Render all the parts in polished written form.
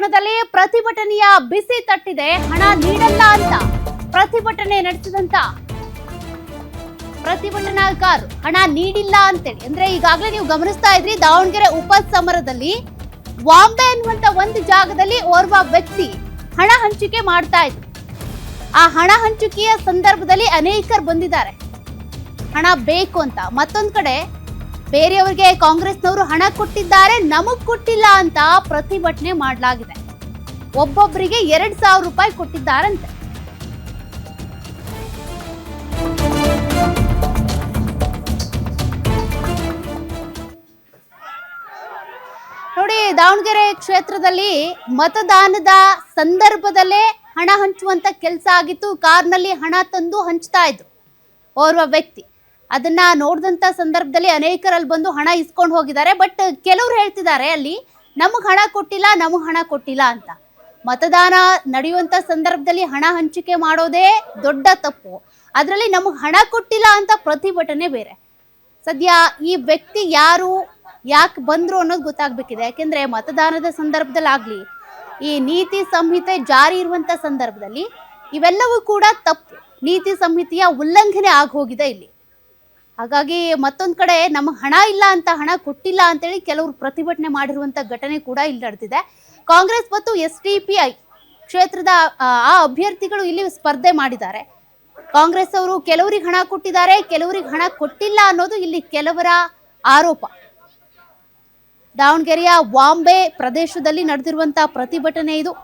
ಪಟ್ಟಣದಲ್ಲಿ ಪ್ರತಿಭಟನೆಯ ಬಿಸಿ ತಟ್ಟಿದೆ. ಹಣ ನೀಡಲ್ಲ ಅಂತ ಪ್ರತಿಭಟನೆ ನಡೆಸಿದಂತ ಪ್ರತಿಭಟನಾಕಾರರು ಹಣ ನೀಡಿಲ್ಲ ಅಂತೇಳಿ, ಅಂದ್ರೆ ಈಗಾಗಲೇ ನೀವು ಗಮನಿಸ್ತಾ ಇದ್ರಿ, ದಾವಣಗೆರೆ ಉಪ ಸಮರದಲ್ಲಿ ವಾಂಬೆ ಅನ್ನುವಂತ ಒಂದು ಜಾಗದಲ್ಲಿ ಓರ್ವ ವ್ಯಕ್ತಿ ಹಣ ಹಂಚಿಕೆ ಮಾಡ್ತಾ ಇದ್ರು. ಆ ಹಣ ಹಂಚಿಕೆಯ ಸಂದರ್ಭದಲ್ಲಿ ಅನೇಕರು ಬಂದಿದ್ದಾರೆ ಹಣ ಬೇಕು ಅಂತ. ಮತ್ತೊಂದ್ ಕಡೆ ಬೇರೆಯವರಿಗೆ ಕಾಂಗ್ರೆಸ್ನವರು ಹಣ ಕೊಟ್ಟಿದ್ದಾರೆ, ನಮಗ್ ಕೊಟ್ಟಿಲ್ಲ ಅಂತ ಪ್ರತಿಭಟನೆ ಮಾಡಲಾಗಿದೆ. ಒಬ್ಬೊಬ್ಬರಿಗೆ 2,000 ರೂಪಾಯಿ ಕೊಟ್ಟಿದ್ದಾರಂತೆ. ನೋಡಿ, ದಾವಣಗೆರೆ ಕ್ಷೇತ್ರದಲ್ಲಿ ಮತದಾನದ ಸಂದರ್ಭದಲ್ಲೇ ಹಣ ಹಂಚುವಂತ ಕೆಲಸ ಆಗಿತ್ತು. ಕಾರ್ನಲ್ಲಿ ಹಣ ತಂದು ಹಂಚ್ತಾ ಇದ್ರು ಓರ್ವ ವ್ಯಕ್ತಿ. ಅದನ್ನ ನೋಡಿದಂತ ಸಂದರ್ಭದಲ್ಲಿ ಅನೇಕರಲ್ಲಿ ಬಂದು ಹಣ ಇಸ್ಕೊಂಡು ಹೋಗಿದ್ದಾರೆ. ಬಟ್ ಕೆಲವರು ಹೇಳ್ತಿದ್ದಾರೆ ಅಲ್ಲಿ ನಮಗ್ ಹಣ ಕೊಟ್ಟಿಲ್ಲ ಅಂತ. ಮತದಾನ ನಡೆಯುವಂತ ಸಂದರ್ಭದಲ್ಲಿ ಹಣ ಹಂಚಿಕೆ ಮಾಡೋದೇ ದೊಡ್ಡ ತಪ್ಪು, ಅದರಲ್ಲಿ ನಮಗ್ ಹಣ ಕೊಟ್ಟಿಲ್ಲ ಅಂತ ಪ್ರತಿಭಟನೆ ಬೇರೆ. ಸದ್ಯ ಈ ವ್ಯಕ್ತಿ ಯಾರು, ಯಾಕೆ ಬಂದ್ರು ಅನ್ನೋದು ಗೊತ್ತಾಗ್ಬೇಕಿದೆ. ಯಾಕೆಂದ್ರೆ ಮತದಾನದ ಸಂದರ್ಭದಲ್ಲಿ ಆಗ್ಲಿ, ಈ ನೀತಿ ಸಂಹಿತೆ ಜಾರಿ ಇರುವಂತ ಸಂದರ್ಭದಲ್ಲಿ ಇವೆಲ್ಲವೂ ಕೂಡ ತಪ್ಪು, ನೀತಿ ಸಂಹಿತೆಯ ಉಲ್ಲಂಘನೆ ಆಗೋಗಿದೆ ಇಲ್ಲಿ. ಹಾಗಾಗಿ ಮತ್ತೊಂದ್ ಕಡೆ ನಮಗೆ ಹಣ ಇಲ್ಲ ಅಂತ, ಹಣ ಕೊಟ್ಟಿಲ್ಲ ಅಂತೇಳಿ ಕೆಲವರು ಪ್ರತಿಭಟನೆ ಮಾಡಿರುವಂತ ಘಟನೆ ಕೂಡ ಇಲ್ಲಿ ನಡೆದಿದೆ. ಕಾಂಗ್ರೆಸ್ ಮತ್ತು SDPI ಕ್ಷೇತ್ರದ ಆ ಅಭ್ಯರ್ಥಿಗಳು ಇಲ್ಲಿ ಸ್ಪರ್ಧೆ ಮಾಡಿದ್ದಾರೆ. ಕಾಂಗ್ರೆಸ್ ಅವರು ಕೆಲವರಿಗೆ ಹಣ ಕೊಟ್ಟಿದ್ದಾರೆ, ಕೆಲವರಿಗೆ ಹಣ ಕೊಟ್ಟಿಲ್ಲ ಅನ್ನೋದು ಇಲ್ಲಿ ಕೆಲವರ ಆರೋಪ. ದಾವಣಗೆರೆಯ ವಾಂಬೆ ಪ್ರದೇಶದಲ್ಲಿ ನಡೆದಿರುವಂತಹ ಪ್ರತಿಭಟನೆ ಇದು.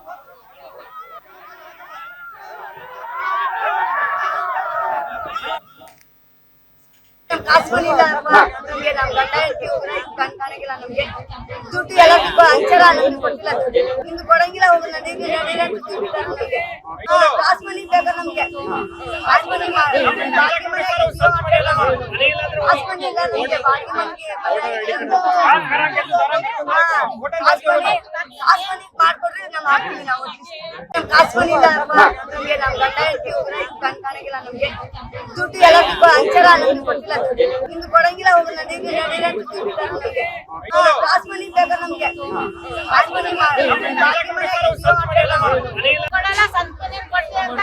ದುಡ್ಡು ಎಲ್ಲ ಹಂಚಾರ ಕೊಟ್ಟಿಲ್ಲ, ನಿಮ್ಗೆ ಕೊಡಂಗಿಲ್ಲ, ಹೋಗಿ ನಡೀರಿ ಕಾಸು ಮನಿ ಬೇಕಾ ನಮ್ಗೆ? ಕಾಸು ಮನಿ ಇಲ್ಲ ನಮ್ಗೆ, ಬಾಡಿಗೆ ಮಾಡ್ಕೊಡ್ರಿ, ನಾವು ಹಾಕ್ತೀವಿ. ನಾವು ಕಾಸು ಮನಿ ಇಲ್ಲ ನಮ್ಗೆ, ನಮ್ ಗಂಡ ಹೆಂಡತಿ ಹೋಗ್ರೆ ಕಣ್ ಕಾಣಂಗಿಲ್ಲ ನಮ್ಗೆ. ದುಡ್ಡು ಎಲ್ಲ ಹಂಚಾರ ಕೊಟ್ಟಿಲ್ಲ, ನಿಮ್ಗೆ ಕೊಡಂಗಿಲ್ಲ, ಹೋಗಿ ನಡೀರಿ ನಮ್ಗೆ ಕಾಸು ಮನಿ ಬೇಕಾ ನಮ್ಗೆ? ಕಾಸು ಮನಿ ಕೊಡಲ್ಲ, ಸಂಸ್ಕೃತಿ ಕೊಡ್ತೀವಿ ಅಂತ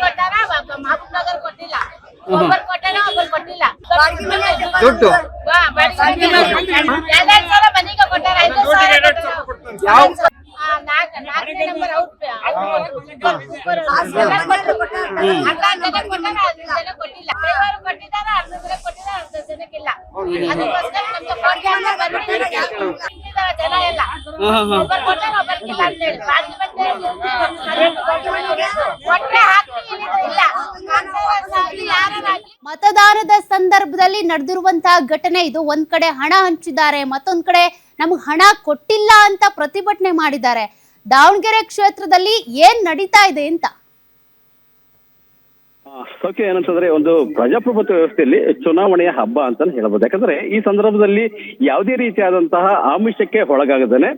ಕೊಟ್ಟಾರ, ಮಹಬೂಬ್ನಗರ್ ಕೊಟ್ಟಿಲ್ಲ, ಒಬ್ಬರು ಕೊಟ್ಟಾರ, ಒಬ್ಬರು ಕೊಟ್ಟಿಲ್ಲ. ದುಡ್ಡು 2,000 ಮನೆಗೆ ಕೊಟ್ಟಾರ, 5,000 ನಾಲ್ಕನೇ ನಂಬರ್ ಕೊಟ್ಟಿಲ್ಲ. ಕೊಟ್ಟಿಲ್ಲ, ಕೆಲವರು ಕೊಟ್ಟಿದ್ದಾರೆ, ಅರ್ಧ ಜನ ಕೊಟ್ಟಿದ್ದಾರೆ, ಅರ್ಧ ಜನಕ್ಕಿಲ್ಲ. ಅದಕ್ಕೋಸ್ಕರ ನಮ್ಗೆ ಜನ ಎಲ್ಲ ಒಬ್ಬರು ಕೊಟ್ಟಾರ, ಒಬ್ಬರಿಗಿಲ್ಲ ಅಂತೇಳಿ ಹೊಟ್ಟೆ ಹಾಕಿ ಇಲ್ಲ. ಮತದಾನದ ಸಂದರ್ಭದಲ್ಲಿ ನಡೆದಿರುವಂತಹ ಘಟನೆ ಇದು. ಒಂದ್ ಕಡೆ ಹಣ ಹಂಚಿದ್ದಾರೆ, ಮತ್ತೊಂದ್ ಕಡೆ ನಮಗ್ ಹಣ ಕೊಟ್ಟಿಲ್ಲ ಅಂತ ಪ್ರತಿಭಟನೆ ಮಾಡಿದ್ದಾರೆ. ದಾವಣಗೆರೆ ಕ್ಷೇತ್ರದಲ್ಲಿ ಏನ್ ನಡೀತಾ ಇದೆ ಅಂತ. ಓಕೆ, ಏನಂತಂದ್ರೆ ಒಂದು ಪ್ರಜಾಪ್ರಭುತ್ವ ವ್ಯವಸ್ಥೆಯಲ್ಲಿ ಚುನಾವಣೆಯ ಹಬ್ಬ ಅಂತ ಹೇಳ್ಬೋದು. ಯಾಕಂದ್ರೆ ಈ ಸಂದರ್ಭದಲ್ಲಿ ಯಾವುದೇ ರೀತಿಯಾದಂತಹ ಆಮಿಷಕ್ಕೆ ಒಳಗಾಗದೇನೆ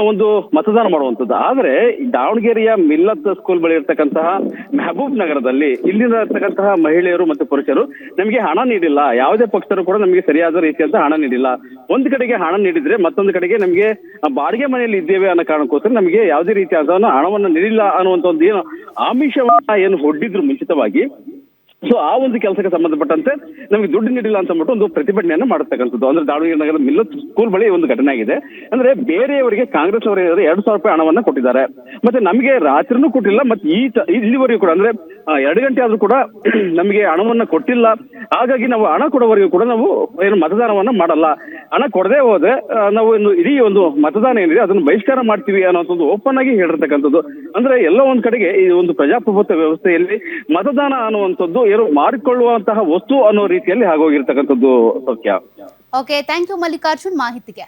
ಒಂದು ಮತದಾನ ಮಾಡುವಂಥದ್ದು. ಆದ್ರೆ ದಾವಣಗೆರೆಯ ಮಿಲ್ಲತ್ ಸ್ಕೂಲ್ ಬಳಿ ಇರ್ತಕ್ಕಂತಹ ಮೆಹಬೂಬ್ ನಗರದಲ್ಲಿ ಇಲ್ಲಿಂದ ಇರ್ತಕ್ಕಂತಹ ಮಹಿಳೆಯರು ಮತ್ತು ಪುರುಷರು ನಮಗೆ ಹಣ ನೀಡಿಲ್ಲ, ಯಾವುದೇ ಪಕ್ಷರು ಕೂಡ ನಮಗೆ ಸರಿಯಾದ ರೀತಿಯಂತ ಹಣ ನೀಡಿಲ್ಲ. ಒಂದು ಕಡೆಗೆ ಹಣ ನೀಡಿದ್ರೆ ಮತ್ತೊಂದು ಕಡೆಗೆ ನಮಗೆ ಬಾಡಿಗೆ ಮನೆಯಲ್ಲಿ ಇದ್ದೇವೆ ಅನ್ನೋ ಕಾರಣಕ್ಕೋಸ್ಕರ ನಮಗೆ ಯಾವುದೇ ರೀತಿಯಾದ ಹಣವನ್ನು ನೀಡಿಲ್ಲ ಅನ್ನುವಂಥ ಒಂದು ಏನು ಆಮಿಷವನ್ನ ಏನು ಹೊಡ್ಡಿದ್ರು ಮುಂಚಿತವಾಗಿ, ಸೊ ಆ ಒಂದು ಕೆಲಸಕ್ಕೆ ಸಂಬಂಧಪಟ್ಟಂತೆ ನಮಗೆ ದುಡ್ಡು ನೀಡಿಲ್ಲ ಅಂತ ಅಂದ್ಬಿಟ್ಟು ಒಂದು ಪ್ರತಿಭಟನೆಯನ್ನ ಮಾಡತಕ್ಕಂಥದ್ದು. ಅಂದ್ರೆ ದಾವಣಗೆರೆ ನಗರದ ಮಿಲ್ಲತ್ ಸ್ಕೂಲ್ ಬಳಿ ಒಂದು ಘಟನೆ ಆಗಿದೆ. ಅಂದ್ರೆ ಬೇರೆಯವರಿಗೆ ಕಾಂಗ್ರೆಸ್ ಅವರು 2,000 ರೂಪಾಯಿ ಹಣವನ್ನ ಕೊಟ್ಟಿದ್ದಾರೆ, ಮತ್ತೆ ನಮಗೆ ರಾತ್ರಿನೂ ಕೊಟ್ಟಿಲ್ಲ, ಮತ್ತೆ ಇಲ್ಲಿವರೆಗೂ ಕೂಡ ಅಂದ್ರೆ 2 ಗಂಟೆ ಆದ್ರೂ ಕೂಡ ನಮಗೆ ಹಣವನ್ನ ಕೊಟ್ಟಿಲ್ಲ. ಹಾಗಾಗಿ ನಾವು ಹಣ ಕೊಡೋವರೆಗೂ ಕೂಡ ನಾವು ಏನು ಮತದಾನವನ್ನ ಮಾಡಲ್ಲ, ಹಣ ಕೊಡದೆ ಹೋದ್ರೆ ನಾವು ಇಡೀ ಒಂದು ಮತದಾನ ಏನಿದೆ ಅದನ್ನು ಬಹಿಷ್ಕಾರ ಮಾಡ್ತೀವಿ ಅನ್ನೋಂಥದ್ದು ಓಪನ್ ಆಗಿ ಹೇಳಿರ್ತಕ್ಕಂಥದ್ದು. ಅಂದ್ರೆ ಎಲ್ಲ ಒಂದ್ ಕಡೆಗೆ ಈ ಒಂದು ಪ್ರಜಾಪ್ರಭುತ್ವ ವ್ಯವಸ್ಥೆಯಲ್ಲಿ ಮತದಾನ ಅನ್ನುವಂಥದ್ದು ಏನು ಮಾಡಿಕೊಳ್ಳುವಂತಹ ವಸ್ತು ಅನ್ನೋ ರೀತಿಯಲ್ಲಿ ಆಗೋಗಿರ್ತಕ್ಕಂಥದ್ದು. ಸತ್ಯ. ಓಕೆ, ಥ್ಯಾಂಕ್ ಯು ಮಲ್ಲಿಕಾರ್ಜುನ್ ಮಾಹಿತಿಗೆ.